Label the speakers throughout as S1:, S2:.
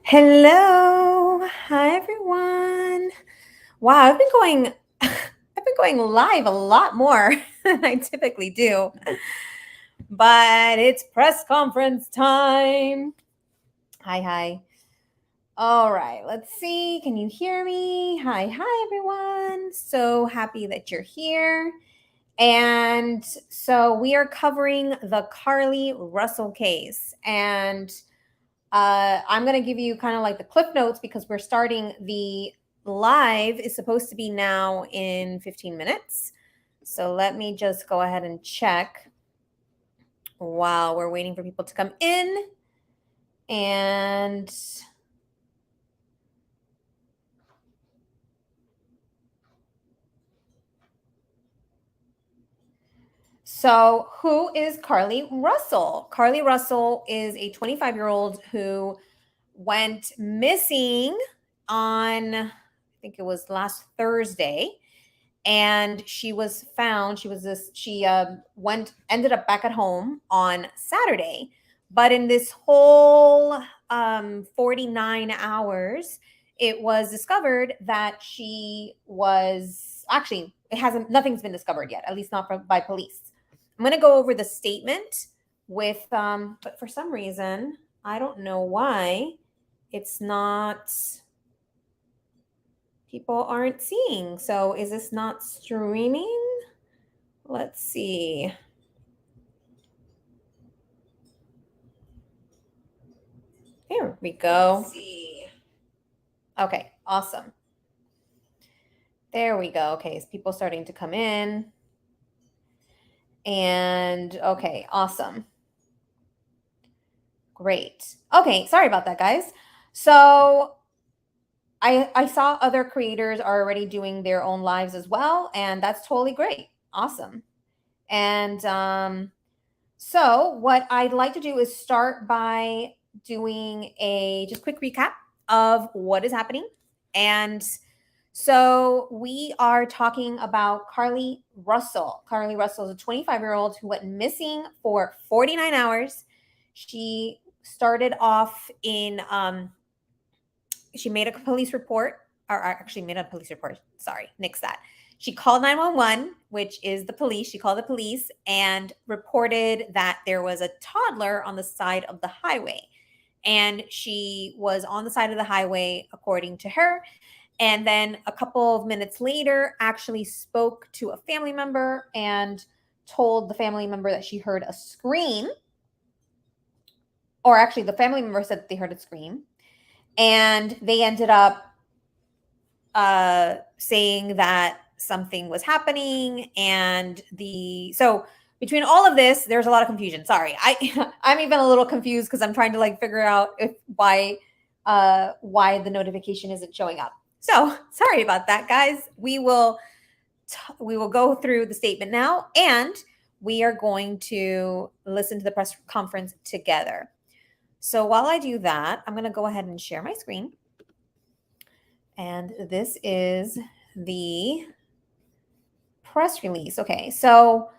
S1: Hello. Hi everyone. Wow, I've been going live a lot more than I typically do. But it's press conference time. Hi. All right, let's see. Can you hear me? Hi everyone. So happy that you're here. And so we are covering the Carlee Russell case. And I'm going to give you kind of like the cliff notes because we're starting the live is supposed to be now in 15 minutes. So let me just go ahead and check while we're waiting for people to come in. And so, who is Carlee Russell? Carlee Russell is a 25-year-old who went missing on, I think it was last Thursday. And she was found. She ended up back at home on Saturday. But in this whole 49 hours, it was discovered that she was actually, nothing's been discovered yet, at least not by police. I'm going to go over the statement with, but for some reason, I don't know why it's not, people aren't seeing. So is this not streaming? Let's see. There we go. Okay, awesome. There we go. Okay, is people starting to come in? And okay, awesome. Great. Okay, sorry about that, guys. So I saw other creators are already doing their own lives as well, and that's totally great. Awesome. And so what I'd like to do is start by doing a just quick recap of what is happening. And so we are talking about Carlee Russell. Carlee Russell is a 25-year-old who went missing for 49 hours. She started off in, she made a police report, or actually made a police report. Sorry, nix that. She called 911, which is the police. She called the police and reported that there was a toddler on the side of the highway. And she was on the side of the highway, according to her. And then a couple of minutes later, actually spoke to a family member and told the family member that she heard a scream. Or actually, the family member said that they heard a scream. And they ended up saying that something was happening. And so between all of this, there's a lot of confusion. Sorry, I'm even a little confused because I'm trying to like figure out why the notification isn't showing up. So sorry about that, guys. We will go through the statement now, and we are going to listen to the press conference together. So while I do that, I'm going to go ahead and share my screen. And this is the press release. Okay, so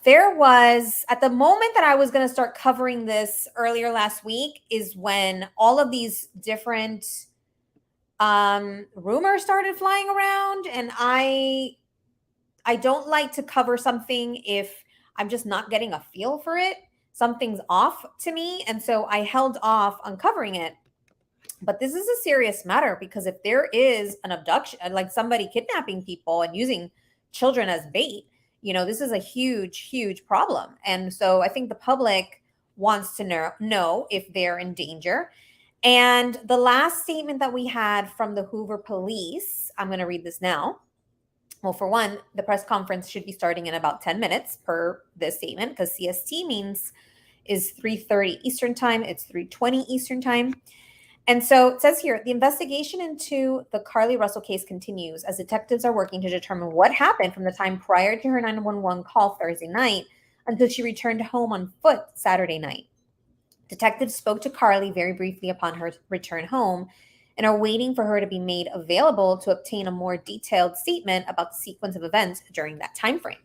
S1: there was, at the moment that I was going to start covering this earlier last week, is when all of these different rumors started flying around, and I don't like to cover something if I'm just not getting a feel for it. Something's off to me, and so I held off on covering it. But this is a serious matter because if there is an abduction, like somebody kidnapping people and using children as bait, this is a huge problem. And so I think the public wants to know if they're in danger. And the last statement that we had from the Hoover police, I'm going to read this now. Well, for one, the press conference should be starting in about 10 minutes per this statement because CST is 3:30 Eastern time. It's 3:20 Eastern time. And so it says here, the investigation into the Carlee Russell case continues as detectives are working to determine what happened from the time prior to her 911 call Thursday night until she returned home on foot Saturday night. Detectives spoke to Carlee very briefly upon her return home and are waiting for her to be made available to obtain a more detailed statement about the sequence of events during that time frame.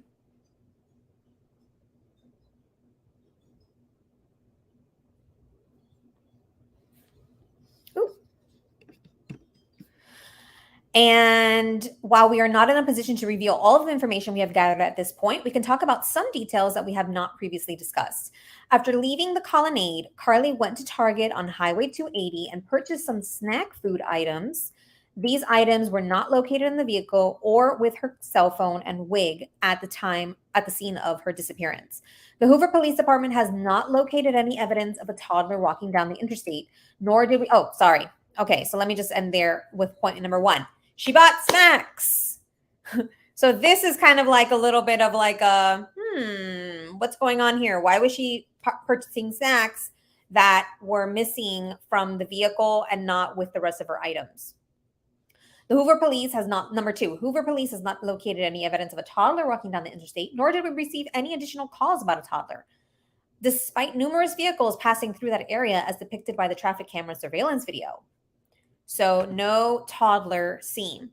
S1: And while we are not in a position to reveal all of the information we have gathered at this point, we can talk about some details that we have not previously discussed. After leaving the colonnade, Carlee went to Target on Highway 280 and purchased some snack food items. These items were not located in the vehicle or with her cell phone and wig at the scene of her disappearance. The Hoover Police Department has not located any evidence of a toddler walking down the interstate, nor did we. Oh, sorry. Okay, so let me just end there with point number one. She bought snacks. So this is kind of like a little bit of like a, what's going on here? Why was she purchasing snacks that were missing from the vehicle and not with the rest of her items? The Hoover Police has not, number two, Hoover Police has not located any evidence of a toddler walking down the interstate, nor did we receive any additional calls about a toddler, despite numerous vehicles passing through that area as depicted by the traffic camera surveillance video. So no toddler seen.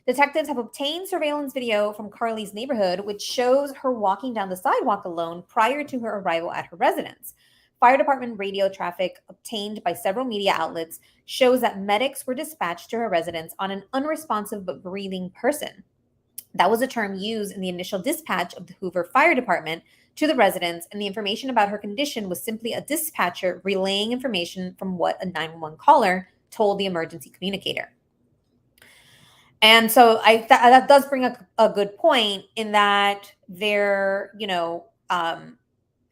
S1: Detectives have obtained surveillance video from Carlee's neighborhood, which shows her walking down the sidewalk alone prior to her arrival at her residence. Fire department radio traffic obtained by several media outlets shows that medics were dispatched to her residence on an unresponsive but breathing person. That was a term used in the initial dispatch of the Hoover Fire Department to the residents, and the information about her condition was simply a dispatcher relaying information from what a 911 caller told the emergency communicator. And so that does bring a good point in that they're,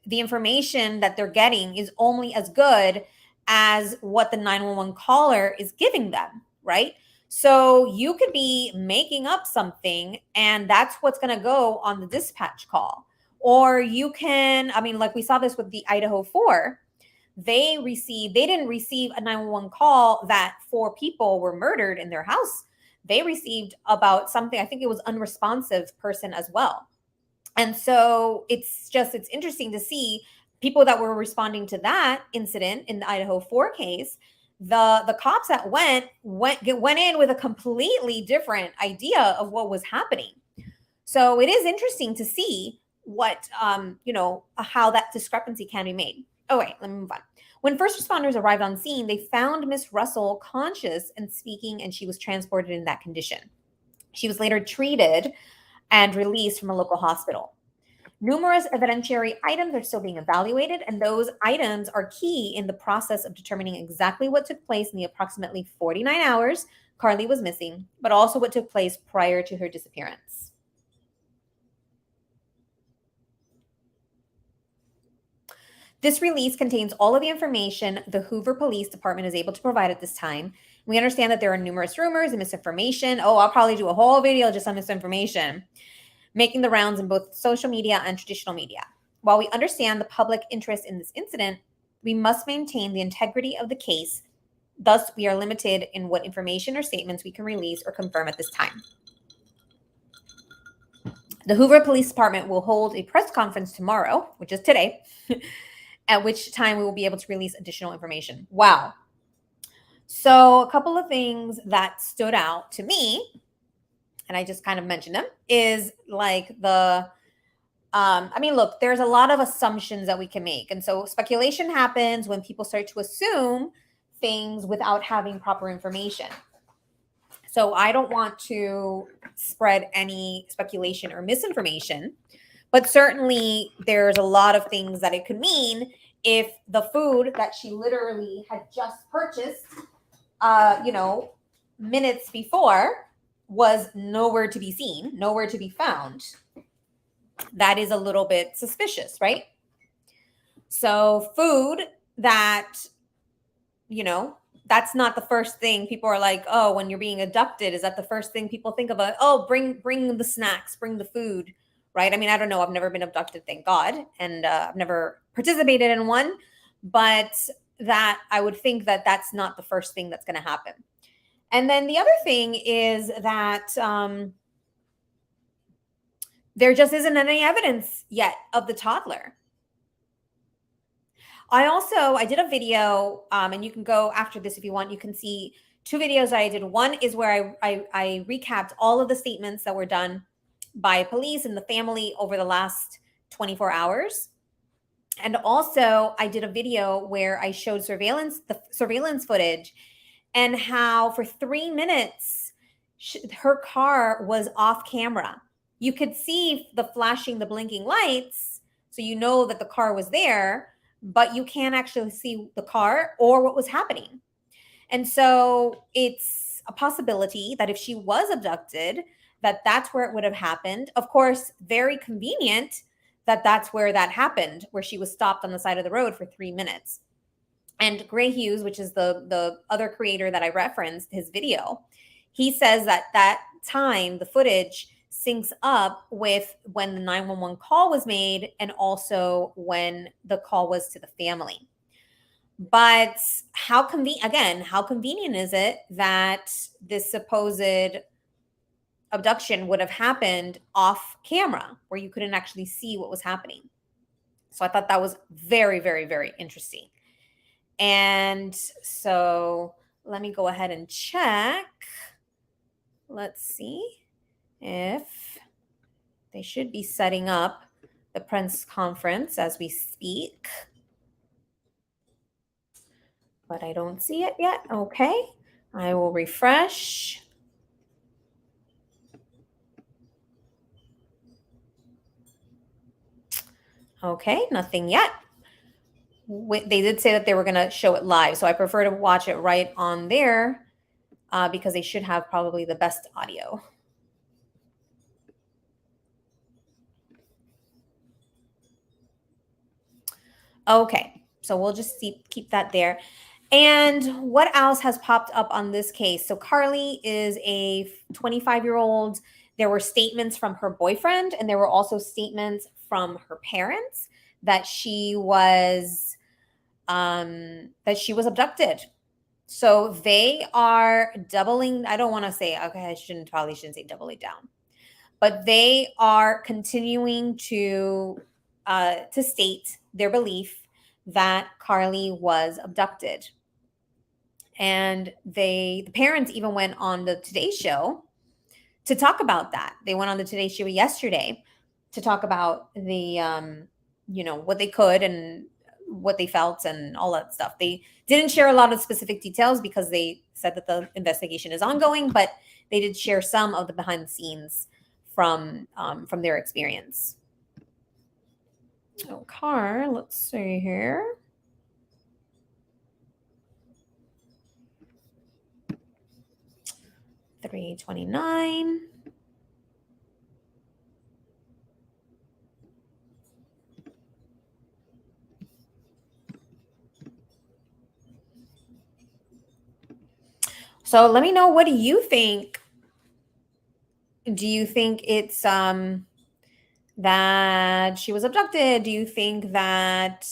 S1: the information that they're getting is only as good as what the 911 caller is giving them, right? So you could be making up something and that's what's going to go on the dispatch call. Or you can, like we saw this with the Idaho 4, they didn't receive a 911 call that 4 people were murdered in their house. They received about something, I think it was unresponsive person as well. And so it's interesting to see people that were responding to that incident in the Idaho 4 case. The cops that went in with a completely different idea of what was happening. So it is interesting to see what, how that discrepancy can be made. Oh, wait, let me move on. When first responders arrived on scene, they found Miss Russell conscious and speaking, and she was transported in that condition. She was later treated and released from a local hospital. Numerous evidentiary items are still being evaluated, and those items are key in the process of determining exactly what took place in the approximately 49 hours Carlee was missing, but also what took place prior to her disappearance. This release contains all of the information the Hoover Police Department is able to provide at this time. We understand that there are numerous rumors and misinformation. Oh, I'll probably do a whole video just on misinformation, making the rounds in both social media and traditional media. While we understand the public interest in this incident, we must maintain the integrity of the case. Thus, we are limited in what information or statements we can release or confirm at this time. The Hoover Police Department will hold a press conference tomorrow, which is today, at which time we will be able to release additional information. Wow. So a couple of things that stood out to me, and I just kind of mentioned them, is like look, there's a lot of assumptions that we can make. And so speculation happens when people start to assume things without having proper information. So I don't want to spread any speculation or misinformation, but certainly there's a lot of things that it could mean if the food that she literally had just purchased, minutes before was nowhere to be seen, nowhere to be found. That is a little bit suspicious, right? So food that, that's not the first thing people are like, oh, when you're being abducted, is that the first thing people think about? Oh, bring the snacks, bring the food, right? I don't know. I've never been abducted, thank God. And I've never participated in one, but that I would think that that's not the first thing that's going to happen. And then the other thing is that there just isn't any evidence yet of the toddler. I did a video, and you can go after this if you want. You can see 2 videos I did. One is where I recapped all of the statements that were done by police and the family over the last 24 hours. And also I did a video where I showed the surveillance footage and how for 3 minutes, her car was off camera. You could see the flashing, the blinking lights, so you know that the car was there, but you can't actually see the car or what was happening. And so it's a possibility that if she was abducted, that that's where it would have happened. Of course, very convenient that that's where that happened, where she was stopped on the side of the road for 3 minutes. And Gray Hughes, which is the other creator that I referenced, his video, he says that that time, the footage syncs up with when the 911 call was made and also when the call was to the family. But how convenient is it that this supposed abduction would have happened off camera where you couldn't actually see what was happening? So I thought that was very, very, very interesting. And so let me go ahead and check. Let's see if they should be setting up the press conference as we speak. But I don't see it yet. Okay. I will refresh. Okay, nothing yet. They did say that they were going to show it live, so I prefer to watch it right on there because they should have probably the best audio. Okay, so we'll just keep that there. And what else has popped up on this case? So Carlee is a 25-year-old. There were statements from her boyfriend, and there were also statements from her parents that she was abducted. So they are doubling. I don't want to say, okay, probably shouldn't say doubling down, but they are continuing to state their belief that Carlee was abducted. And the parents even went on the Today Show to talk about that. They went on the Today Show yesterday to talk about what they could and what they felt and all that stuff. They didn't share a lot of specific details because they said that the investigation is ongoing, but they did share some of the behind the scenes from their experience. Okay, let's see here. $329. So let me know, what do you think? Do you think it's that she was abducted? Do you think that,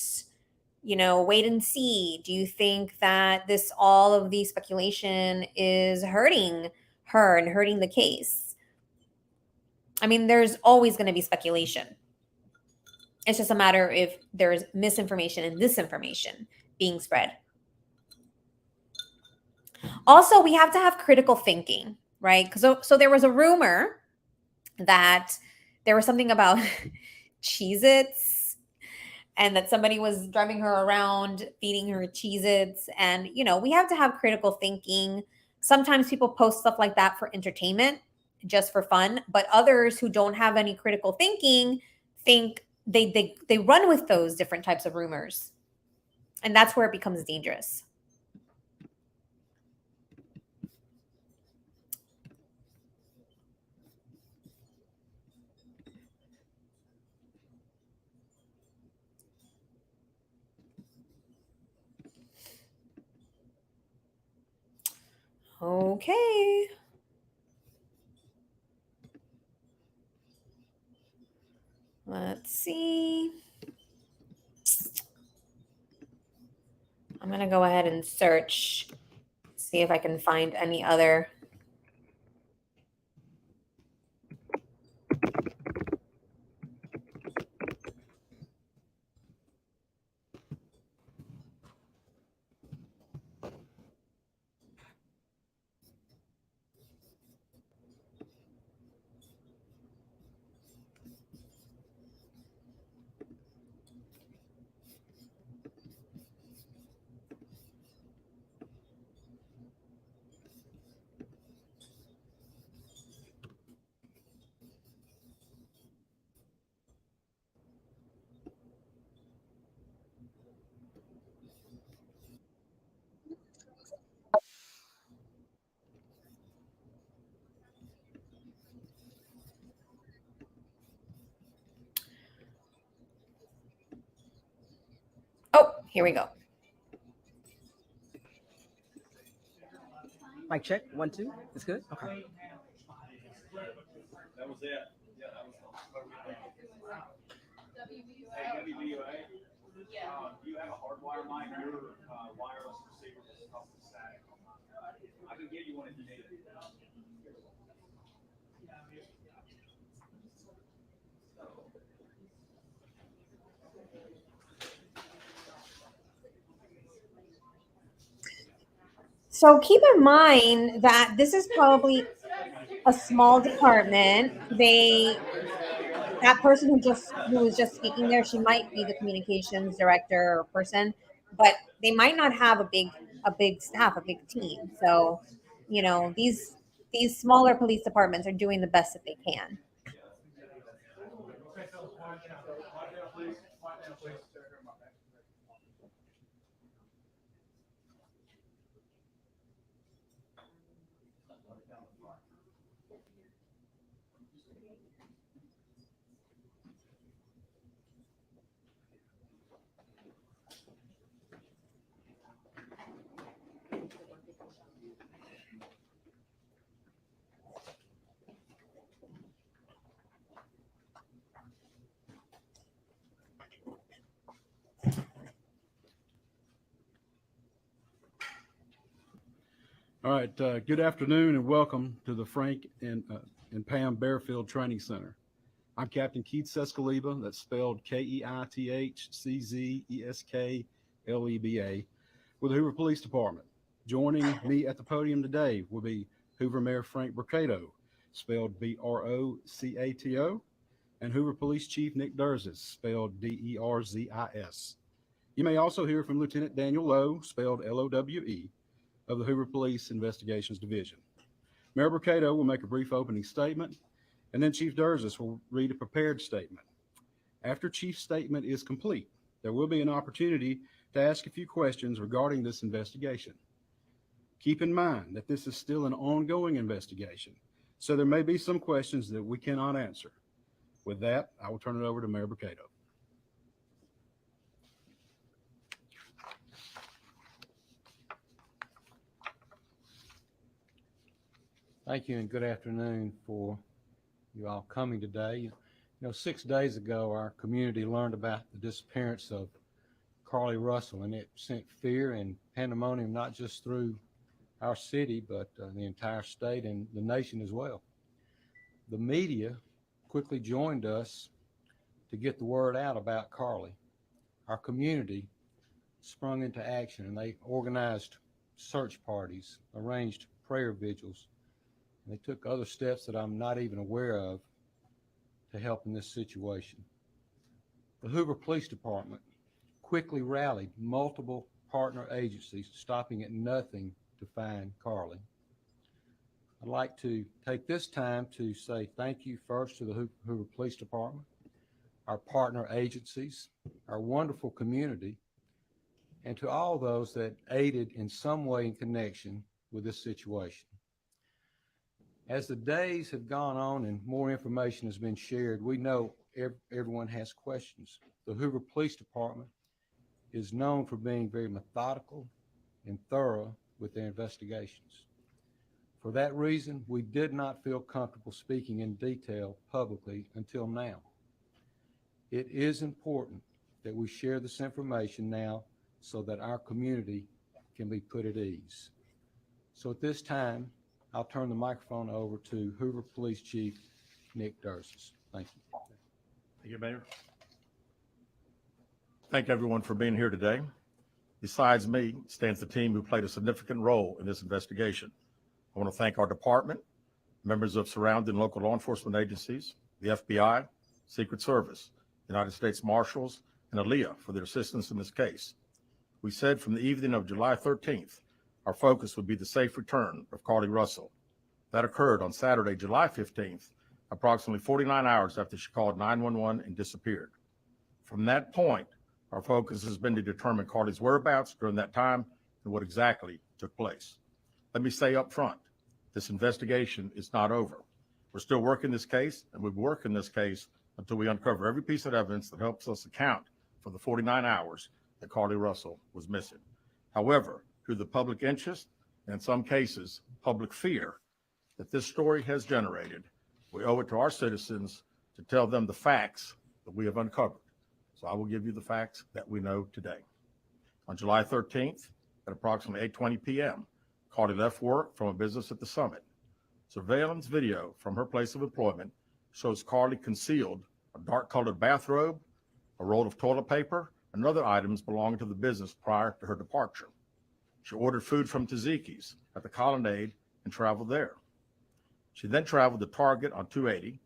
S1: wait and see? Do you think that all of the speculation is hurting her and hurting the case? I mean, there's always going to be speculation. It's just a matter if there's misinformation and disinformation being spread. Also, we have to have critical thinking, right? So there was a rumor that there was something about Cheez-Its and that somebody was driving her around feeding her Cheez-Its. And, we have to have critical thinking. Sometimes people post stuff like that for entertainment, just for fun. But others who don't have any critical thinking think they run with those different types of rumors. And that's where it becomes dangerous. Okay. Let's see. I'm going to go ahead and search, see if I can find any other. here we go.
S2: Mic check. 1, 2. It's good. Okay.
S3: That was it. Yeah, that was do you have a hardwire mic? Your wireless receiver is off the static. I can give you one if you need it.
S1: So keep in mind that this is probably a small department. That person who was just speaking there, she might be the communications director or person, but they might not have a big staff, a big team. So, these smaller police departments are doing the best that they can.
S4: All right, good afternoon and welcome to the Frank and Pam Bearfield Training Center. I'm Captain Keith Sescaleba, that's spelled KeithCzeskleba, with the Hoover Police Department. Joining me at the podium today will be Hoover Mayor Frank Brocato, spelled Brocato, and Hoover Police Chief Nick Derzis, spelled Derzis. You may also hear from Lieutenant Daniel Lowe, spelled Lowe, of the Hoover Police Investigations Division. Mayor Brocato will make a brief opening statement, and then Chief Derzis will read a prepared statement. After Chief's statement is complete, there will be an opportunity to ask a few questions regarding this investigation. Keep in mind that this is still an ongoing investigation, so there may be some questions that we cannot answer. With that, I will turn it over to Mayor Brocato.
S5: Thank you and good afternoon for you all coming today. 6 days ago, our community learned about the disappearance of Carlee Russell, and it sent fear and pandemonium not just through our city, but the entire state and the nation as well. The media quickly joined us to get the word out about Carlee. Our community sprung into action, and they organized search parties, arranged prayer vigils, and they took other steps that I'm not even aware of to help in this situation. The Hoover Police Department quickly rallied multiple partner agencies, stopping at nothing to find Carlee. I'd like to take this time to say thank you first to the Hoover Police Department, our partner agencies, our wonderful community, and to all those that aided in some way in connection with this situation. As the days have gone on and more information has been shared, we know everyone has questions. The Hoover Police Department is known for being very methodical and thorough with their investigations. For that reason, we did not feel comfortable speaking in detail publicly until now. It is important that we share this information now so that our community can be put at ease. So at this time, I'll turn the microphone over to Hoover Police Chief Nick Derzis. Thank you.
S6: Thank you, Mayor. Thank everyone for being here today. Besides me stands the team who played a significant role in this investigation. I want to thank our department, members of surrounding local law enforcement agencies, the FBI, Secret Service, United States Marshals, and ALEA for their assistance in this case. We said from the evening of July 13th, our focus would be the safe return of Carlee Russell. That occurred on Saturday, July 15th, approximately 49 hours after she called 911 and disappeared. From that point, our focus has been to determine Carlee's whereabouts during that time and what exactly took place. Let me say up front, this investigation is not over. We're still working this case, and we'll be working this case until we uncover every piece of evidence that helps us account for the 49 hours that Carlee Russell was missing. However, through the public interest, and in some cases, public fear that this story has generated, we owe it to our citizens to tell them the facts that we have uncovered. So I will give you the facts that we know today. On July 13th, at approximately 8:20 p.m., Carlee left work from a business at the Summit. Surveillance video from her place of employment shows Carlee concealed a dark-colored bathrobe, a roll of toilet paper, and other items belonging to the business prior to her departure. She ordered food from Tzatziki's at the Colonnade and traveled there. She then traveled to Target on 280,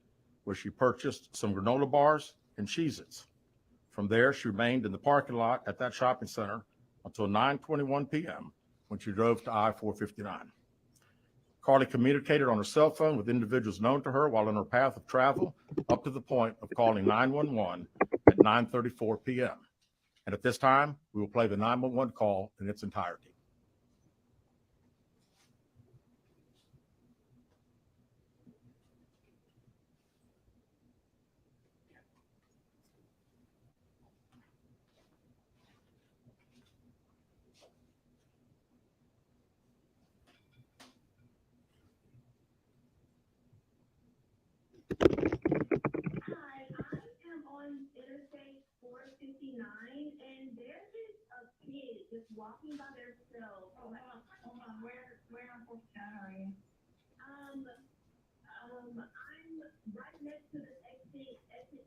S6: where she purchased some granola bars and Cheez-Its. From there, she remained in the parking lot at that shopping center until 9:21 p.m. when she drove to I-459. Carlee communicated on her cell phone with individuals known to her while on her path of travel up to the point of calling 911 at 9:34 p.m. And at this time, we will play the 911 call in its entirety.
S7: Hi, I am on Interstate 459, and there's just a kid just walking by themselves. Oh, hold on. Where on 459 are you? I'm right next to the exit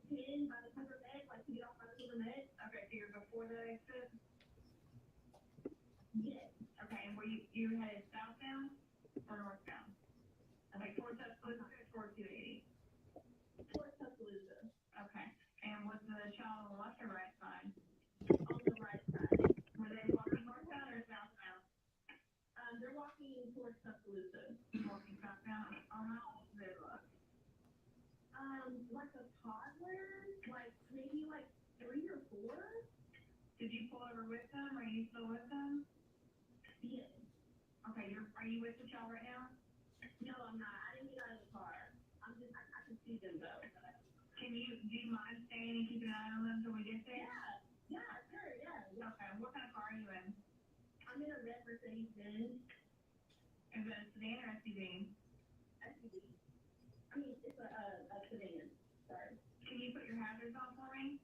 S7: 10 by the Silver Med, like you get off by the Silver Med. Okay, so you're before the exit? Yes. Okay, and were you headed southbound or northbound? Okay, towards 280. Towards Tuscaloosa. Okay. And was the child on the left or right side? On the right side. Were they walking northbound or southbound? They're walking towards Tuscaloosa. Walking southbound. How old do they look? Like a toddler, like maybe like 3 or 4. Did you pull over with them? Are you still with them? Yes. Okay. Are you with the child right now? No, I'm not. I didn't get out of the car. I can see them though. Do you mind staying and keeping an eye on them until we get there? Yeah, sure, yeah. Okay, what kind of car are you in? I'm in a red Mercedes-Benz. Is it a sedan or SUV? SUV. I mean, it's a sedan. Sorry. Can you put your hazards on for me?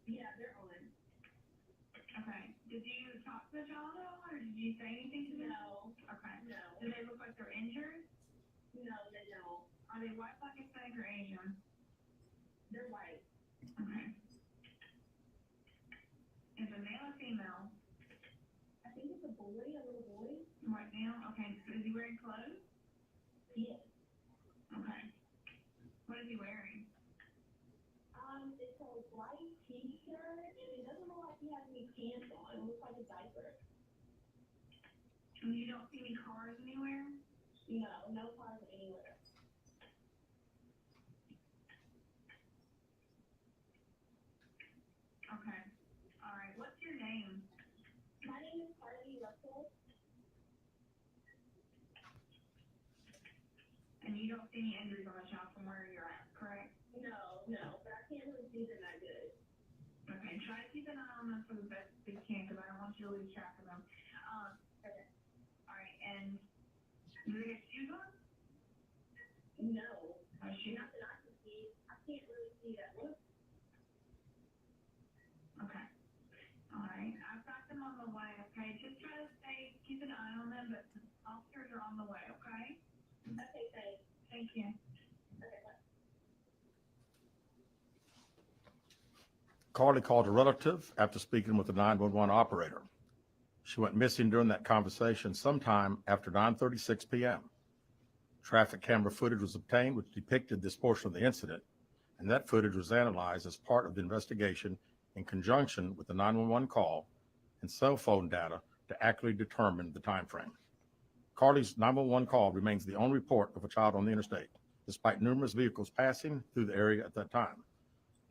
S7: Yeah, they're on. Okay. Did you talk to the child at all, or did you say anything to them? No. Okay. No. Do they look like they're injured? No, they don't. Are they white, black, Hispanic, or Asian? They're white. Okay. Is it male or female? I think it's a boy, a little boy. White male? Okay. So is he wearing clothes? Yes. Okay. What is he wearing? It's a white t-shirt, and it doesn't look like he has any pants on. It looks like a diaper. And you don't see any cars anywhere? No, no cars anywhere. Okay. All right. What's your name? My name is Carlee Russell. And you don't see any injuries on the child from where you're at, correct? No, but I can't really see them that good. Okay. Try to keep an eye on them for the best you can, because I don't want you to lose track of them. Okay. All right. And do they have shoes on? No. No shoes? Not that I can see. I can't really see that one. Okay. All right. I've got them on the way, okay? Just try to keep an eye on them, but the officers are on the way, okay? Okay, thanks. Thank you. Okay, bye.
S6: Carlee called a relative after speaking with the 911 operator. She went missing during that conversation sometime after 9:36 p.m. Traffic camera footage was obtained which depicted this portion of the incident, and that footage was analyzed as part of the investigation in conjunction with the 911 call and cell phone data to accurately determine the time frame. Carlee's 911 call remains the only report of a child on the interstate, despite numerous vehicles passing through the area at that time.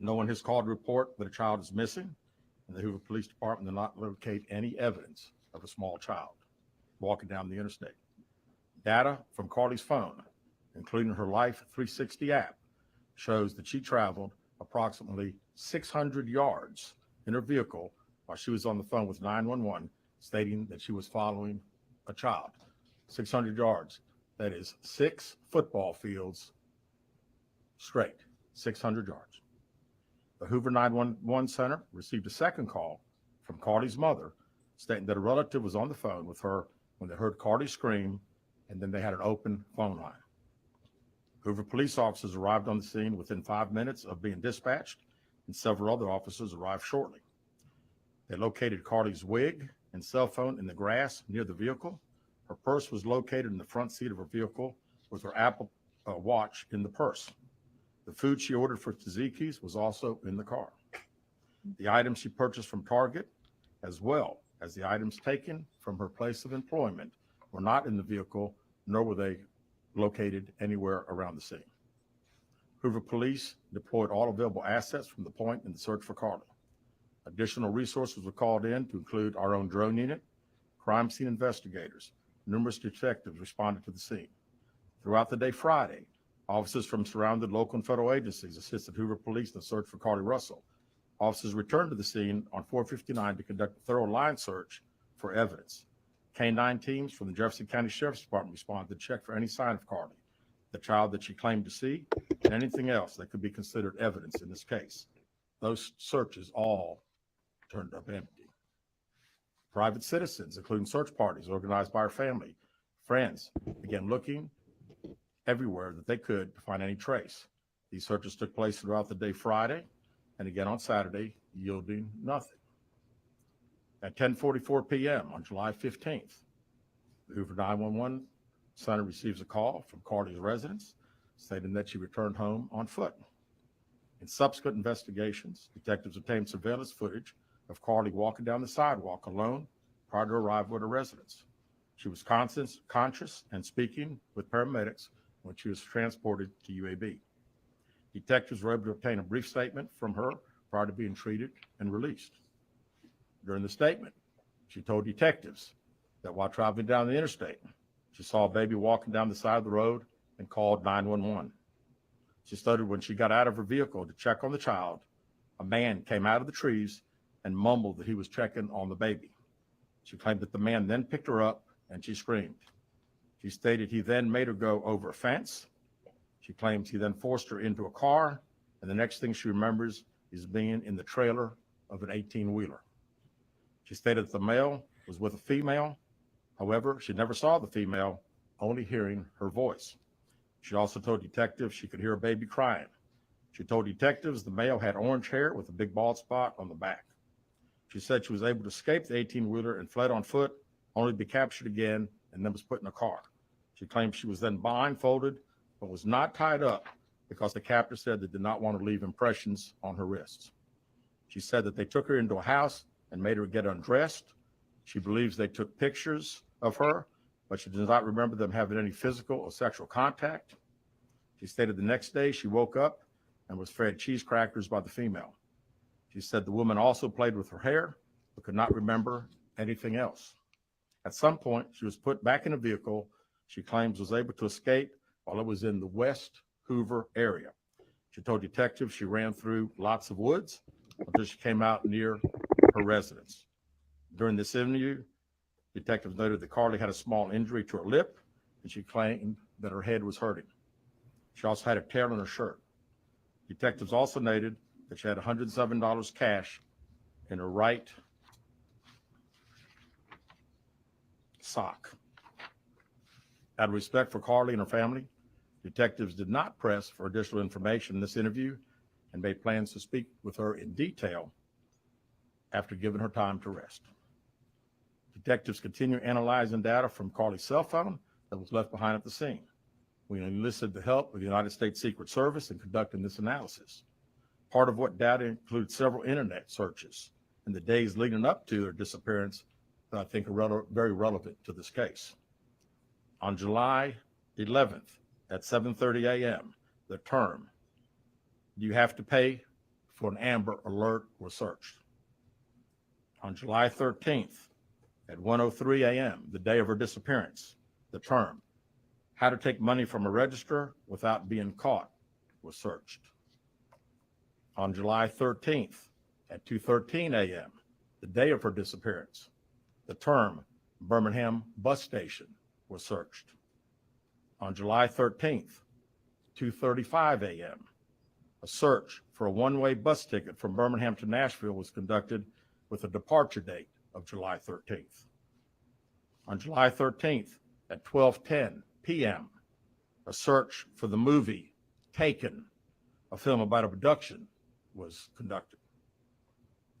S6: No one has called to report that a child is missing, and the Hoover Police Department did not locate any evidence of a small child walking down the interstate. Data from Carlee's phone, including her Life 360 app, shows that she traveled approximately 600 yards in her vehicle while she was on the phone with 911, stating that she was following a child 600 yards. That is 6 football fields straight, 600 yards. The Hoover 911 Center received a second call from Carlee's mother stating that a relative was on the phone with her when they heard Carlee scream, and then they had an open phone line. Hoover police officers arrived on the scene within 5 minutes of being dispatched, and several other officers arrived shortly. They located Carlee's wig and cell phone in the grass near the vehicle. Her purse was located in the front seat of her vehicle with her Apple Watch in the purse. The food she ordered for Tzatziki's was also in the car. The items she purchased from Target, as well as the items taken from her place of employment, were not in the vehicle, nor were they located anywhere around the scene. Hoover police deployed all available assets from the point in the search for Carlee. Additional resources were called in to include our own drone unit, crime scene investigators. Numerous detectives responded to the scene. Throughout the day Friday, officers from surrounding local and federal agencies assisted Hoover police in the search for Carlee Russell. Officers returned to the scene on 459 to conduct a thorough line search for evidence. K-9 teams from the Jefferson County Sheriff's Department responded to check for any sign of Carlee, the child that she claimed to see, and anything else that could be considered evidence in this case. Those searches all turned up empty. Private citizens, including search parties organized by her family, friends, began looking everywhere that they could to find any trace. These searches took place throughout the day Friday and again on Saturday, yielding nothing. At 10:44 p.m. on July 15th, the Hoover 911 Center receives a call from Carlee's residence stating that she returned home on foot. In subsequent investigations, detectives obtained surveillance footage of Carlee walking down the sidewalk alone prior to arrival at her residence. She was conscious and speaking with paramedics when she was transported to UAB. Detectives were able to obtain a brief statement from her prior to being treated and released. During the statement, she told detectives that while traveling down the interstate, she saw a baby walking down the side of the road and called 911. She stated when she got out of her vehicle to check on the child, a man came out of the trees and mumbled that he was checking on the baby. She claimed that the man then picked her up and she screamed. She stated he then made her go over a fence. She claims he then forced her into a car, and the next thing she remembers is being in the trailer of an 18-wheeler. She stated that the male was with a female. However, she never saw the female, only hearing her voice. She also told detectives she could hear a baby crying. She told detectives the male had orange hair with a big bald spot on the back. She said she was able to escape the 18-wheeler and fled on foot, only to be captured again and then was put in a car. She claimed she was then blindfolded, but was not tied up because the captor said they did not want to leave impressions on her wrists. She said that they took her into a house and made her get undressed. She believes they took pictures of her, but she does not remember them having any physical or sexual contact. She stated the next day she woke up and was fed cheese crackers by the female. She said the woman also played with her hair, but could not remember anything else. At some point, she was put back in a vehicle she claims was able to escape while it was in the West Hoover area. She told detectives she ran through lots of woods until she came out near her residence. During this interview, detectives noted that Carlee had a small injury to her lip, and she claimed that her head was hurting. She also had a tear in her shirt. Detectives also noted that she had $107 cash in her right sock. Out of respect for Carlee and her family, detectives did not press for additional information in this interview and made plans to speak with her in detail after giving her time to rest. Detectives continue analyzing data from Carlee's cell phone that was left behind at the scene. We enlisted the help of the United States Secret Service in conducting this analysis. Part of what data includes several internet searches in the days leading up to their disappearance that I think are very relevant to this case. On July 11th at 7:30 a.m., the term, "Do you have to pay for an Amber Alert?" was searched. On July 13th at 1:03 a.m., the day of her disappearance, the term, "How to take money from a register without being caught," was searched. On July 13th at 2:13 a.m., The day of her disappearance, the term Birmingham bus station was searched. On July 13th, 2:35 a.m., a search for a one-way bus ticket from Birmingham to Nashville was conducted with a departure date of July 13th. On July 13th at 12:10 p.m., a search for the movie Taken, a film about abduction, was conducted.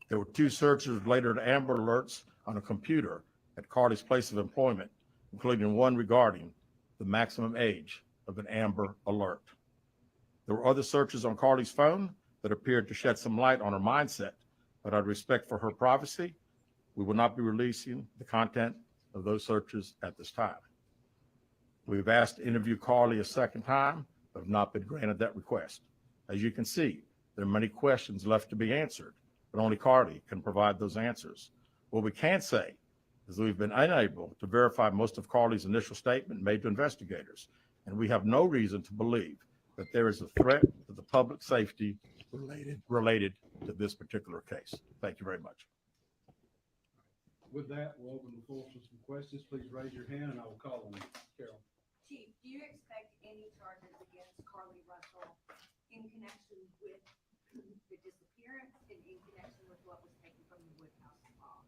S6: There were 2 searches related to Amber Alerts on a computer at Carlee's place of employment, including one regarding the maximum age of an Amber Alert. There were other searches on Carlee's phone that appeared to shed some light on her mindset, but out of respect for her privacy, we will not be releasing the content of those searches at this time. We've asked to interview Carlee a second time, but have not been granted that request. As you can see, there are many questions left to be answered, but only Carlee can provide those answers. What we can say is that we've been unable to verify most of Carlee's initial statement made to investigators, and we have no reason to believe that there is a threat to the public safety related to this particular case. Thank you very much.
S4: With that, we'll open the floor for some questions. Please raise your hand and I will call on you. Carol.
S8: Chief, do you expect any charges against Carlee Russell in connection with the disappearance and in connection with what was taken from the Woodhouse law?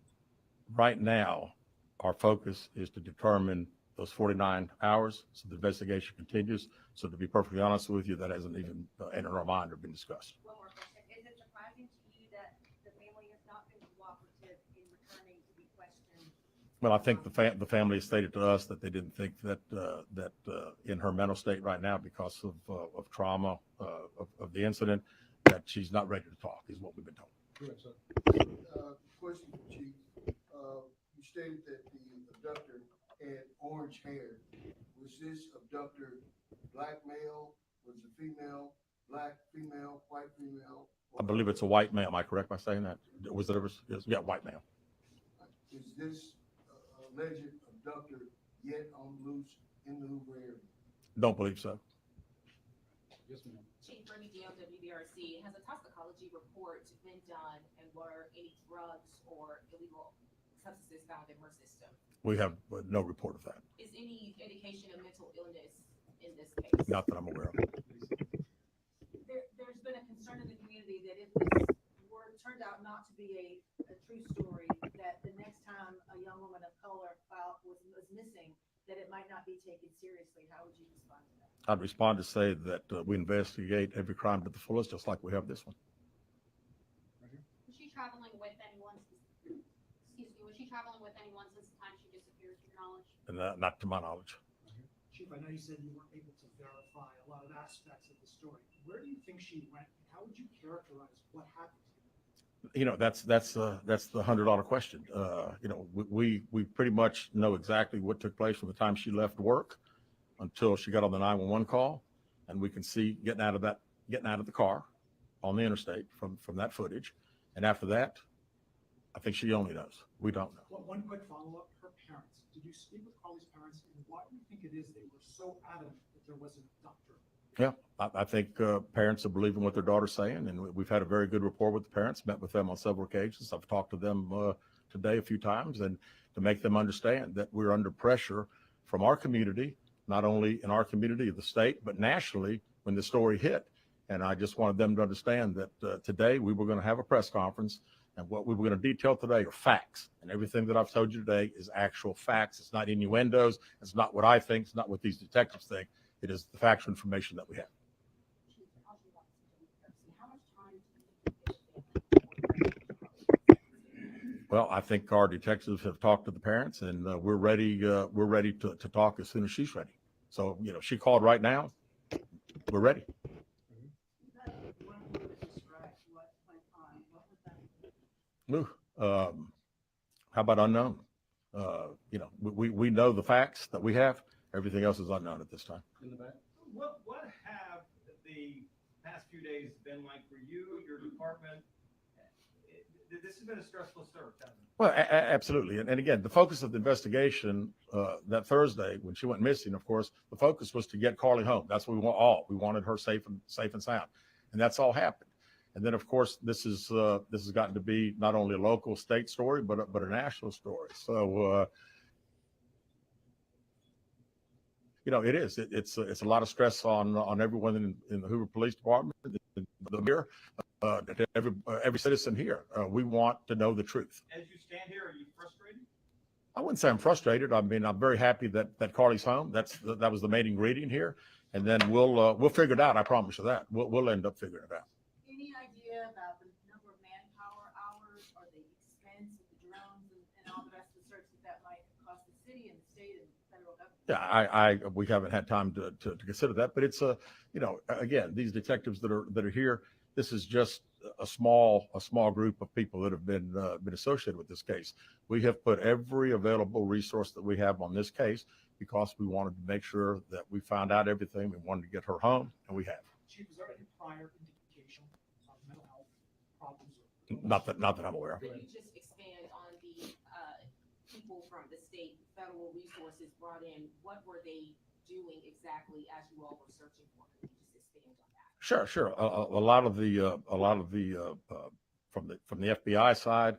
S6: Right now, our focus is to determine those 49 hours, so the investigation continues. So to be perfectly honest with you, that hasn't even entered our mind or been discussed.
S8: One more question. Is it surprising to you that the family has not been cooperative in returning to be questioned?
S6: Well, I think the family has stated to us that they didn't think that in her mental state right now, because of trauma of the incident, that she's not ready to talk, is what we've been told.
S4: Go ahead, sir.
S9: Question for Chief. You stated that the abductor had orange hair. Was this abductor black male? Was it female? Black female? White female?
S6: I believe it's a white male. Am I correct by saying that? Was it ever? Yeah, white male.
S9: Is this alleged abductor yet on loose in the Hoover area?
S6: Don't believe so.
S4: Yes, ma'am.
S10: Chief Bernie Dale, WBRC, has a toxicology report been done, and were any drugs or illegal substances found in her system?
S6: We have no report of that.
S10: Is any indication of mental illness in this case?
S6: Not that I'm aware of.
S8: There's been a concern in the community that if this turned out not to be a true story, that the next time a young woman of color was missing, that it might not be taken seriously. How would you respond to that?
S6: I'd respond to say that we investigate every crime to the fullest, just like we have this one.
S11: Was she traveling with anyone? Was she traveling with anyone since the time she disappeared, to your knowledge?
S6: And not to my knowledge.
S12: Chief, I know you said you weren't able to verify a lot of aspects of the story. Where do you think she went? How would you characterize what happened to her?
S6: You know, that's the $100 question. You know, we pretty much know exactly what took place from the time she left work until she got on the 911 call, and we can see getting out of the car on the interstate from that footage. And after that, I think she only knows. We don't know.
S12: Well, one quick follow-up. Her parents. Did you speak with Carlee's parents? And why do you think it is they were so adamant that there was an abductor?
S6: Yeah, I think parents are believing what their daughter's saying, and we've had a very good rapport with the parents, met with them on several occasions. I've talked to them today a few times, and to make them understand that we're under pressure from our community, not only in our community of the state, but nationally when the story hit. And I just wanted them to understand that today we were going to have a press conference, and what we were going to detail today are facts. And everything that I've told you today is actual facts. It's not innuendos. It's not what I think. It's not what these detectives think. It is the factual information that we have. Well, I think our detectives have talked to the parents, and we're ready to talk as soon as she's ready. So, you know, she called right now. We're ready. How about unknown? You know, we know the facts that we have. Everything else is unknown at this time.
S4: In the back.
S3: What have the past few days been like for you, your department? This has been a stressful search, hasn't it?
S6: Well, absolutely. And again, the focus of the investigation that Thursday when she went missing, of course, the focus was to get Carlee home. That's what we want all. We wanted her safe and sound. And that's all happened. And then, of course, this has gotten to be not only a local state story, but a national story. So, it is. It's a lot of stress on everyone in the Hoover Police Department, the mayor, every citizen here. We want to know the truth.
S3: As you stand here, are you frustrated?
S6: I wouldn't say I'm frustrated. I mean, I'm very happy that Carlee's home. That was the main ingredient here, and then we'll figure it out. I promise you that we'll end up figuring it out.
S8: Any idea about the number of manpower hours or the expense of the drones and all the rest of the search that might cost the city and the state and federal government?
S6: Yeah, we haven't had time to consider that, but it's again, these detectives that are here, this is just a small group of people that have been associated with this case. We have put every available resource that we have on this case because we wanted to make sure that we found out everything. We wanted to get her home, and we have.
S12: Chief, is there any prior indication of mental health problems?
S6: Not that I'm aware of.
S10: Could you just expand on the people from the state, federal resources brought in? What were they doing exactly as you all were searching for? Could you just expand on that?
S6: Sure. A lot of the from the FBI side,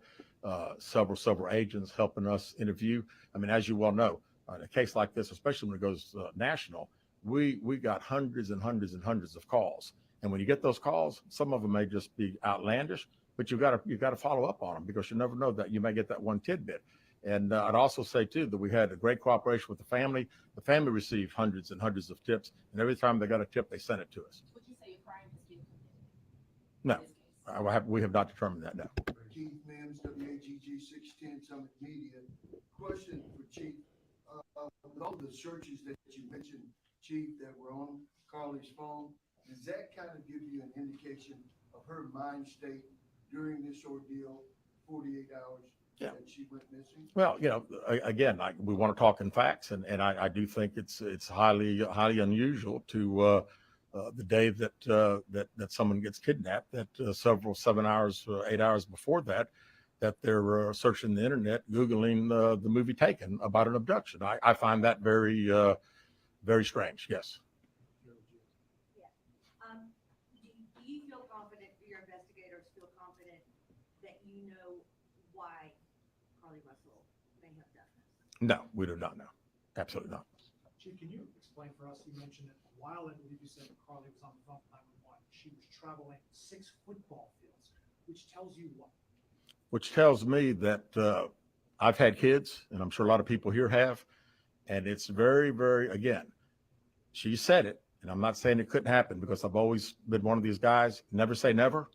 S6: several agents helping us interview. I mean, as you well know, in a case like this, especially when it goes national, we got hundreds and hundreds and hundreds of calls. And when you get those calls, some of them may just be outlandish, but you got to follow up on them because you never know that you may get that one tidbit. And I'd also say too that we had a great cooperation with the family. The family received hundreds and hundreds of tips, and every time they got a tip, they sent it to us.
S10: Would you say a crime has been committed?
S6: No, we have not determined that. No.
S9: Keith Mims, WAGG 610 Summit Media. Question for Chief. With all the searches that you mentioned, Chief, that were on Carlee's phone, does that kind of give you an indication of her mind state during this ordeal, 48 hours?
S6: Yeah.
S9: That she went missing?
S6: Well, again, we want to talk in facts, and I do think it's highly unusual to the day that someone gets kidnapped, that 7 hours, 8 hours before that they're searching the internet, Googling the movie Taken about an abduction. I find that very, very strange. Yes.
S8: Do you feel confident, your investigators feel confident that you know why Carlee Russell may have done this?
S6: No, we do not know. Absolutely not.
S12: Chief, can you explain for us, you mentioned that while I believe you said Carlee was on the phone with 911, she was traveling 6 football fields, which tells you what?
S6: Which tells me that I've had kids, and I'm sure a lot of people here have, and it's very, very, again, she said it, and I'm not saying it couldn't happen because I've always been one of these guys, never say never,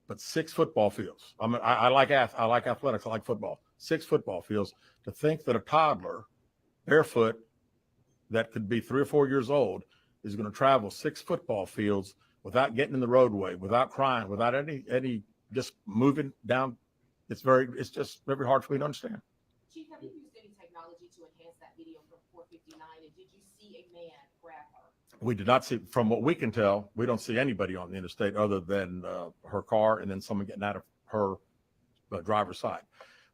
S6: but 6 football fields. I like athletics, I like football. 6 football fields. To think that a toddler, barefoot, that could be 3 or 4 years old, is going to travel 6 football fields without getting in the roadway, without crying, without any just moving down. It's just very hard for me to understand.
S10: Chief, have you used any technology to enhance that video from 459? And did you see a man grab her?
S6: We did not see, from what we can tell, we don't see anybody on the interstate other than her car and then someone getting out of her driver's side.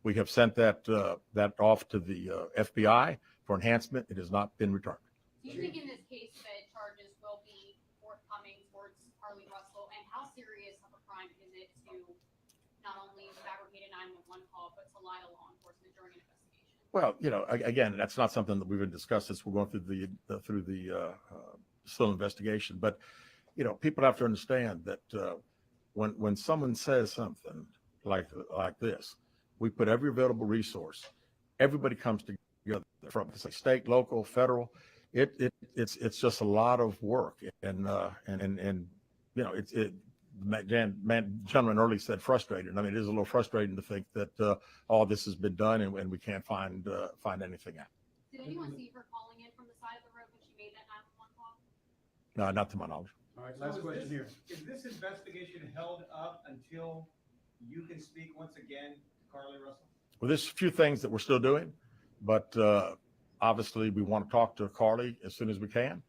S6: We have sent that off to the FBI for enhancement. It has not been returned.
S11: Do you think in this case that charges will be forthcoming towards Carlee Russell? And how serious of a crime is it to not only fabricate a 911 call, but to lie to law enforcement during an investigation?
S6: Well, again, that's not something that we've been discussed as we're going through the still investigation. But, people have to understand that when someone says something like this, we put every available resource. Everybody comes together from state, local, federal. It's just a lot of work, and gentleman earlier said frustrated. I mean, it is a little frustrating to think that all this has been done and we can't find anything out.
S11: Did anyone see her calling in from the side of the road when she made that 911 call?
S6: No, not to my knowledge.
S3: All right, last question here. Is this investigation held up until you can speak once again to Carlee Russell?
S6: Well, there's a few things that we're still doing, but obviously we want to talk to Carlee as soon as we can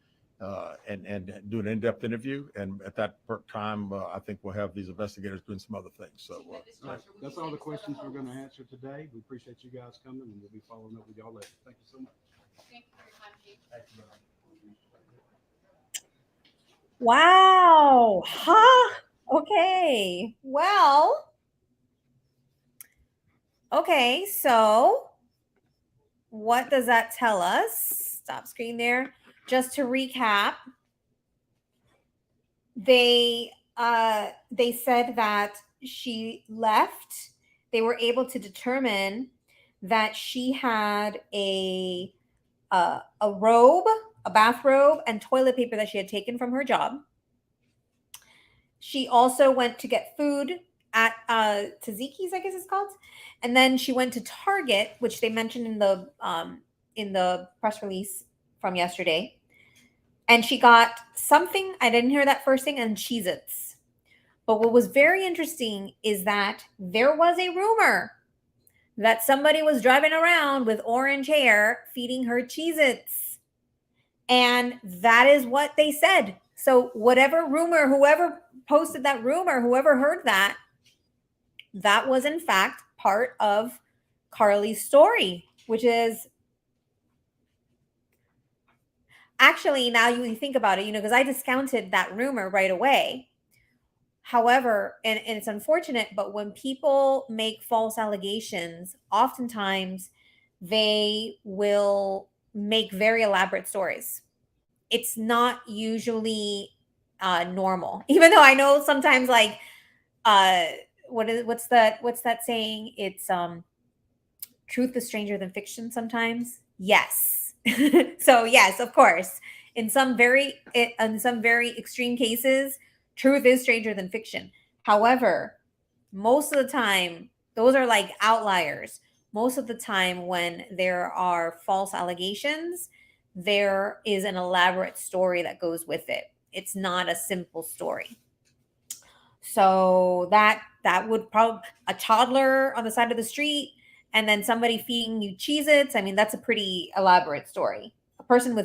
S6: and do an in-depth interview. And at that time, I think we'll have these investigators doing some other things. So
S4: that's all the questions we're going to answer today. We appreciate you guys coming, and we'll be following up with y'all later. Thank you so much.
S11: Thank you for your time, Chief.
S3: Thank you.
S1: Wow. Huh? Okay. Well, okay. So what does that tell us? Stop screen there. Just to recap, they said that she left. They were able to determine that she had a robe, a bathrobe, and toilet paper that she had taken from her job. She also went to get food at Taziki's, I guess it's called, and then she went to Target, which they mentioned in the press release from yesterday, and she got something. I didn't hear that first thing, and Cheez-Its. But what was very interesting is that there was a rumor that somebody was driving around with orange hair feeding her Cheez-Its. And that is what they said. So whatever rumor, whoever posted that rumor, whoever heard that, that was in fact part of Carlee's story, which is actually, now you think about it, because I discounted that rumor right away. However, and it's unfortunate, but when people make false allegations, oftentimes they will make very elaborate stories. It's not usually normal, even though I know sometimes, like, what's that saying? It's truth is stranger than fiction sometimes. Yes. So yes, of course, in some very extreme cases, truth is stranger than fiction. However, most of the time, those are like outliers. Most of the time, when there are false allegations, there is an elaborate story that goes with it. It's not a simple story. So that would probably, a toddler on the side of the street and then somebody feeding you Cheez-Its. I mean, that's a pretty elaborate story. A person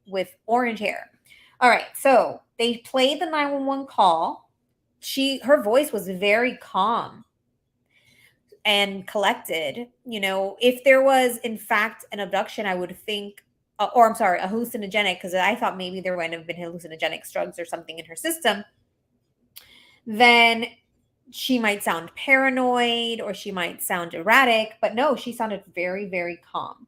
S1: with orange hair. All right, so they played the 911 call. Her voice was very calm and collected. If there was in fact an abduction, I would think, or I'm sorry, a hallucinogenic, because I thought maybe there might have been hallucinogenic drugs or something in her system, then she might sound paranoid or she might sound erratic. But no, she sounded very, very calm.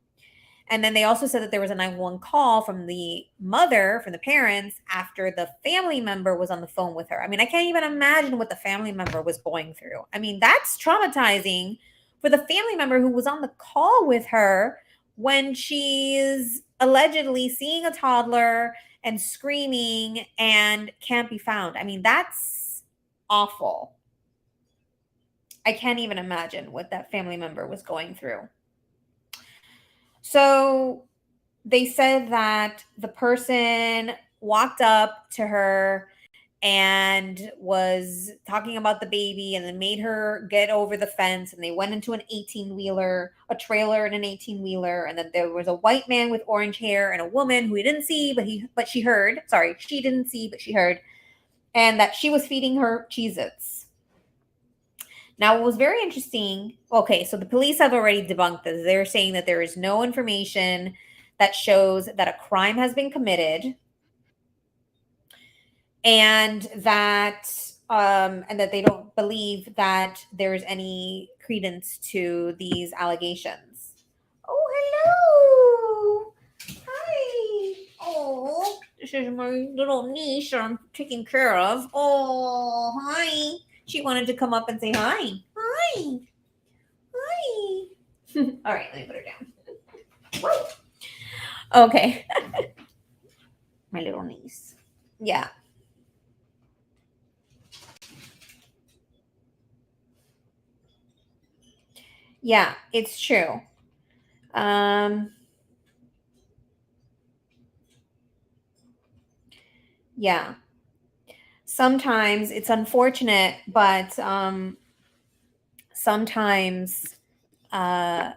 S1: And then they also said that there was a 911 call from the mother, from the parents, after the family member was on the phone with her. I mean, I can't even imagine what the family member was going through. I mean, that's traumatizing for the family member who was on the call with her when she's allegedly seeing a toddler and screaming and can't be found. I mean, that's awful. I can't even imagine what that family member was going through. So they said that the person walked up to her and was talking about the baby and then made her get over the fence, and they went into an 18-wheeler, a trailer and an 18-wheeler, and then there was a white man with orange hair and a woman who he didn't see but she heard. Sorry, she didn't see but she heard, and that she was feeding her Cheez-Its. Now, what was very interesting, okay, so the police have already debunked this. They're saying that there is no information that shows that a crime has been committed, and that they don't believe that there's any credence to these allegations. Oh, hello. Hi. Oh, this is my little niece that I'm taking care of. Oh, hi. She wanted to come up and say hi. Hi. Hi. All right, let me put her down. Okay. My little niece. Yeah. Yeah, it's true. Yeah. Sometimes it's unfortunate, but sometimes the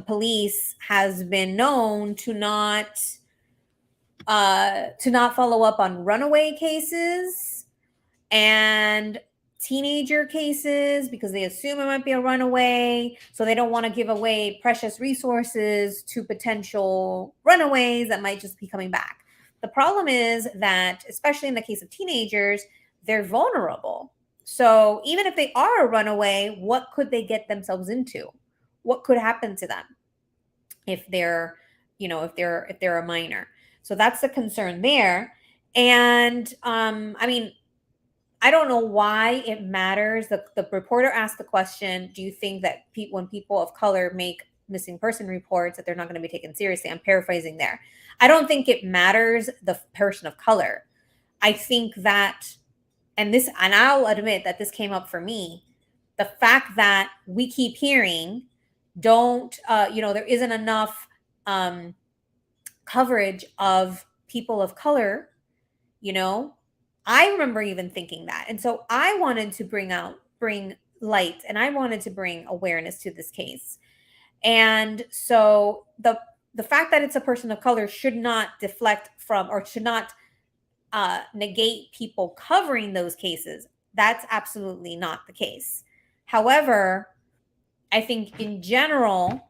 S1: police has been known to not follow up on runaway cases and teenager cases because they assume it might be a runaway, so they don't want to give away precious resources to potential runaways that might just be coming back. The problem is that, especially in the case of teenagers, they're vulnerable. So even if they are a runaway, what could they get themselves into? What could happen to them if they're, if they're a minor? So that's the concern there. And I mean, I don't know why it matters. The reporter asked the question, do you think that when people of color make missing person reports that they're not going to be taken seriously? I'm paraphrasing there. I don't think it matters the person of color. I think that, and I'll admit that this came up for me, the fact that we keep hearing, there isn't enough coverage of people of color, I remember even thinking that. And so I wanted to bring light, and I wanted to bring awareness to this case. And so the fact that it's a person of color should not deflect from, or should not negate people covering those cases. That's absolutely not the case. However, I think in general,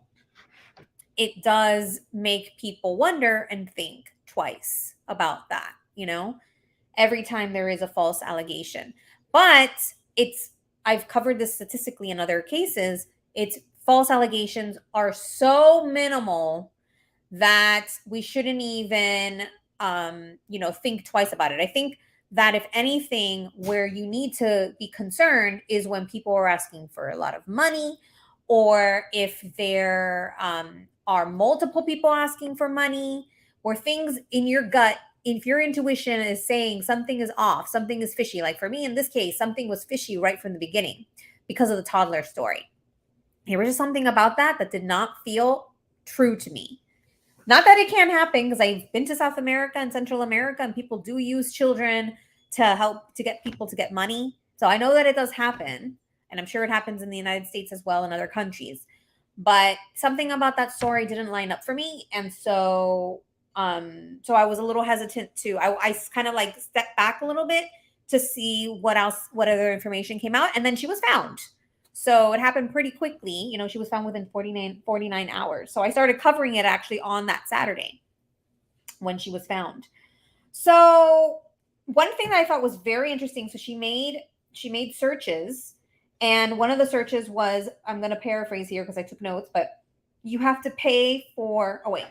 S1: it does make people wonder and think twice about that, every time there is a false allegation. But I've covered this statistically in other cases. False allegations are so minimal that we shouldn't even, think twice about it. I think that if anything, where you need to be concerned is when people are asking for a lot of money, or if there are multiple people asking for money, or things in your gut, if your intuition is saying something is off, something is fishy. Like for me in this case, something was fishy right from the beginning because of the toddler story. There was just something about that did not feel true to me. Not that it can't happen, because I've been to South America and Central America, and people do use children to help to get people to get money. So I know that it does happen, and I'm sure it happens in the United States as well, in other countries. But something about that story didn't line up for me, and so I was a little hesitant to. I kind of like stepped back a little bit to see what other information came out, and then she was found. So it happened pretty quickly. She was found within 49 hours. So I started covering it actually on that Saturday when she was found. So one thing that I thought was very interesting, so she made searches, and one of the searches was, I'm going to paraphrase here because I took notes, but you have to pay for, oh wait.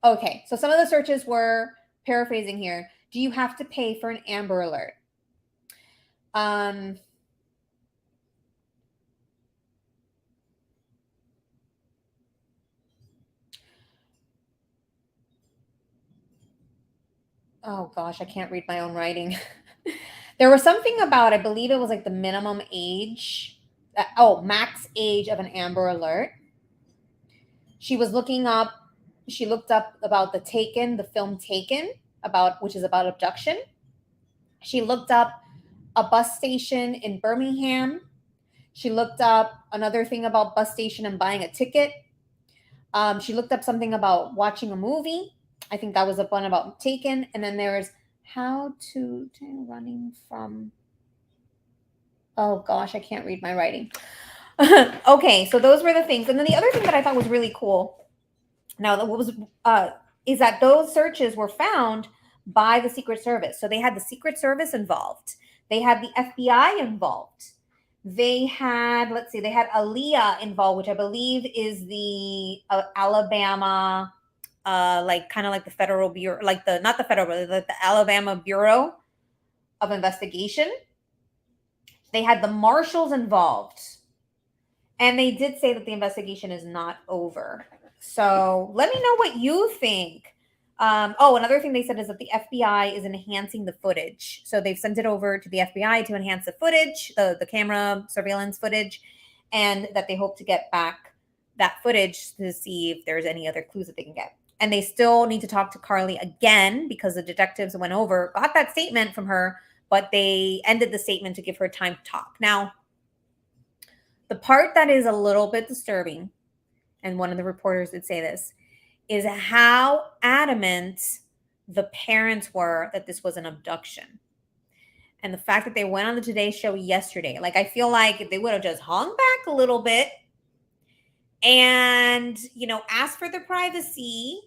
S1: Okay, so some of the searches were, paraphrasing here, do you have to pay for an Amber Alert? Oh gosh, I can't read my own writing. There was something about, I believe it was like the minimum age, max age of an Amber Alert. She looked up about the film Taken, which is about abduction. She looked up a bus station in Birmingham. She looked up another thing about bus station and buying a ticket. She looked up something about watching a movie. I think that was a one about Taken. And then there's how to running from. Oh gosh, I can't read my writing. Okay, so those were the things. And then the other thing that I thought was really cool. Now, is that those searches were found by the Secret Service. So they had the Secret Service involved. They had the FBI involved. They had Aaliyah involved, which I believe is the Alabama, kind of like the Federal Bureau, not the Federal, but the Alabama Bureau of Investigation. They had the marshals involved. And they did say that the investigation is not over. So let me know what you think. Another thing they said is that the FBI is enhancing the footage. So they've sent it over to the FBI to enhance the footage, the camera surveillance footage, and that they hope to get back that footage to see if there's any other clues that they can get. And they still need to talk to Carlee again because the detectives got that statement from her, but they ended the statement to give her time to talk. Now, the part that is a little bit disturbing, and one of the reporters did say this, is how adamant the parents were that this was an abduction. And the fact that they went on the Today Show yesterday, I feel like if they would have just hung back a little bit and, asked for the privacy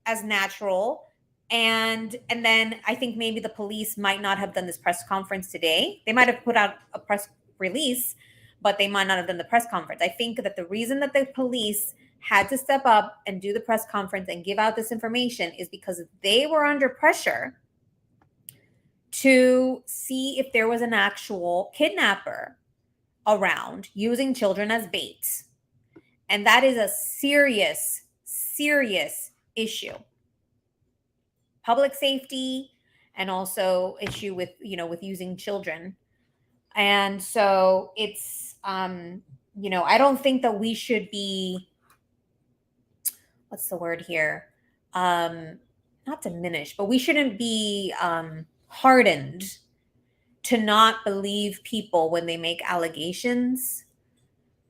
S1: as natural, And then I think maybe the police might not have done this press conference today. They might have put out a press release, but they might not have done the press conference. I think that the reason that the police had to step up and do the press conference and give out this information is because they were under pressure to see if there was an actual kidnapper around using children as bait. And that is a serious, serious issue. Public safety, and also issue with, with using children. And so it's, I don't think that we should be, what's the word here? Not diminished, but we shouldn't be hardened to not believe people when they make allegations.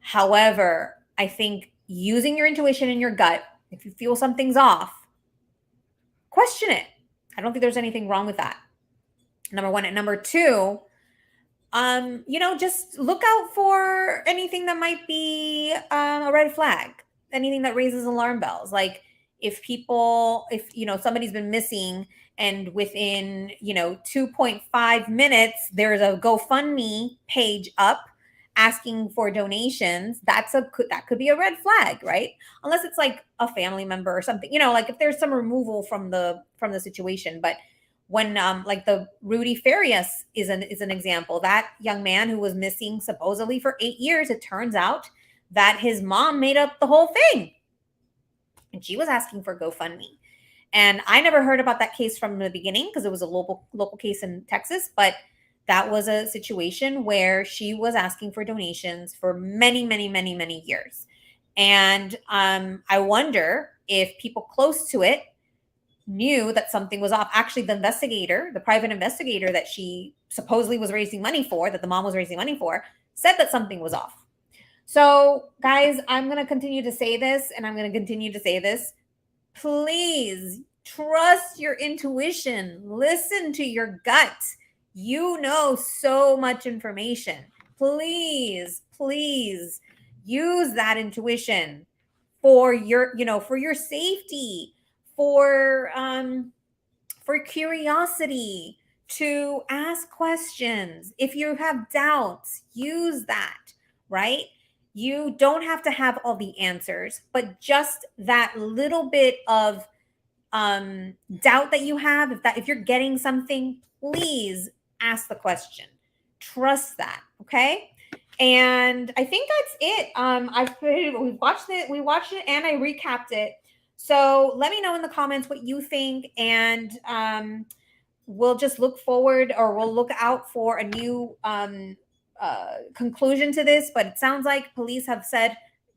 S1: However, I think using your intuition and your gut, if you feel something's off, question it. I don't think there's anything wrong with that. Number one. And number two, just look out for anything that might be a red flag, anything that raises alarm bells. Like if somebody's been missing and within, 2.5 minutes, there's a GoFundMe page up asking for donations, that could be a red flag, right? Unless it's like a family member or something, like if there's some removal from the situation. But when like the Rudy Farias is an example, that young man who was missing supposedly for 8 years, it turns out that his mom made up the whole thing, and she was asking for GoFundMe. And I never heard about that case from the beginning because it was a local case in Texas, but that was a situation where she was asking for donations for many, many, many, many years. And I wonder if people close to it knew that something was off. Actually, the private investigator that she supposedly was raising money for, that the mom was raising money for, said that something was off. So, guys, I'm going to continue to say this, and I'm going to continue to say this. Please trust your intuition. Listen to your gut. You know so much information. Please, please use that intuition for your, for your safety, for curiosity, to ask questions. If you have doubts, use that, right? You don't have to have all the answers, but just that little bit of doubt that you have, if you're getting something, please ask the question. Trust that, okay? And I think that's it. We watched it, and I recapped it. So let me know in the comments what you think, and we'll just look forward, or we'll look out for a new conclusion to this. But it sounds like police have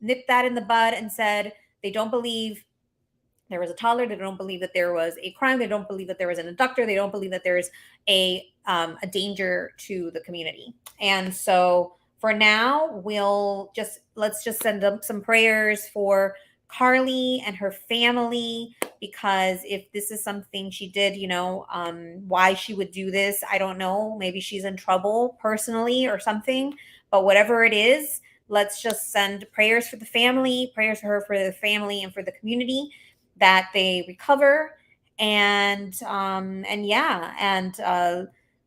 S1: nipped that in the bud and said they don't believe there was a toddler. They don't believe that there was a crime. They don't believe that there was an abductor. They don't believe that there is a danger to the community. And so for now, let's just send up some prayers for Carlee and her family, because if this is something she did, why she would do this, I don't know. Maybe she's in trouble personally or something. But whatever it is, let's just send prayers for the family, prayers for her, for the family, and for the community, that they recover. And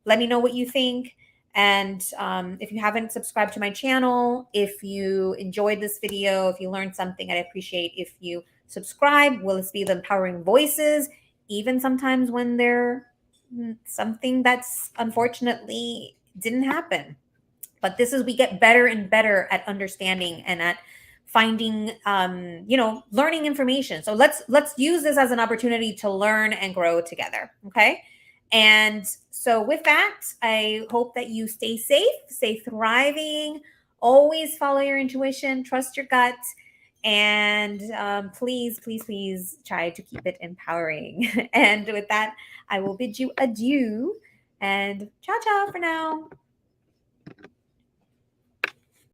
S1: let me know what you think. And if you haven't subscribed to my channel, if you enjoyed this video, if you learned something, I'd appreciate if you subscribe. Will this be the empowering voices, even sometimes when they're something that's unfortunately didn't happen. But we get better and better at understanding and at finding, learning information. So let's use this as an opportunity to learn and grow together. Okay. And so with that, I hope that you stay safe, stay thriving, always follow your intuition, trust your gut, and please, please, please try to keep it empowering. And with that, I will bid you adieu, and ciao, ciao for now.